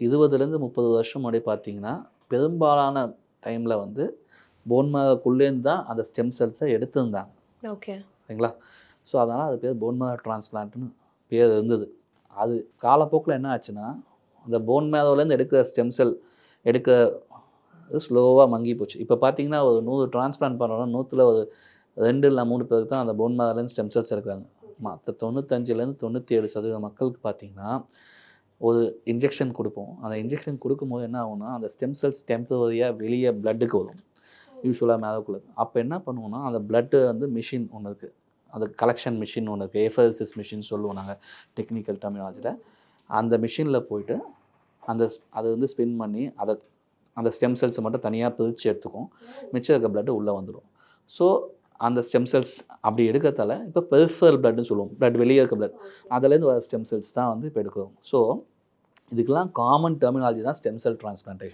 20லேருந்து 30 வருஷம் முன்னாடி பார்த்தீங்கன்னா, பெரும்பாலான டைமில் வந்து போன் மேரோக்குள்ளேருந்து தான் அந்த ஸ்டெம் செல்ஸை எடுத்திருந்தாங்க. ஓகே. சரிங்களா? ஸோ அதனால் அது பேர் போன் மேரோ டிரான்ஸ்பிளான்ட்னு பேர் இருந்தது. அது காலப்போக்கில் என்ன ஆச்சுன்னா, அந்த போன் மேரோலேருந்து எடுக்கிற ஸ்டெம் செல் எடுக்க ஸ்லோவாக மங்கி போச்சு. இப்போ பார்த்தீங்கன்னா, ஒரு 100 டிரான்ஸ்பிளான்ட் பண்ணுறோம்னா 100ல ஒரு 2 இல்ல 3 பேருக்கு தான் அந்த போன் மேரோலேருந்து ஸ்டெம் செல்ஸ் எடுக்கிறாங்க. மற்ற 95லேருந்து 97% மக்களுக்கு பார்த்தீங்கன்னா, ஒரு இன்ஜெக்ஷன் குடுப்போம். அந்த இன்ஜெக்ஷன் குடுக்கும்போது என்ன ஆகும்னா, அந்த ஸ்டெம் செல்ஸ் டெம்பரரியா வெளிய பிளட்டுக்கு வரும். யூசுவலா மேரோக்குள்ள. அப்ப என்ன பண்ணுவோம்னா, அந்த பிளட் வந்து மெஷின் ஒண்ணு இருக்கு. அந்த கலெக்ஷன் மெஷின் ஒண்ணு இருக்கு. ஏஃபரசிஸ் மெஷின் சொல்லுவோம் நாங்க டெக்னிக்கல் டெர்மினாலஜில. அந்த மெஷின்ல போயிட்டு அத வந்து ஸ்பின் பண்ணி அந்த ஸ்டெம் செல்ஸ மட்டும் தனியா பிரிச்சு எடுத்துக்கும். மிச்சம் இருக்க பிளட் உள்ள வந்துரும். ஸோ அந்த ஸ்டெம் செல்ஸ் அப்படி எடுக்கிறதால இப்போ பெரிஃபரல் பிளட்ன்னு சொல்லுவோம். பிளட் வெளிய இருக்க பிளட். அதுலேருந்து வர ஸ்டெம் செல்ஸ் தான் வந்து இப்போ எடுக்கிறோம். ஸோ இதுக்கெல்லாம் காமன் டெர்மினாலஜி தான் ஸ்டெம் செல் டிரான்ஸ்பிளான்டேஷன்.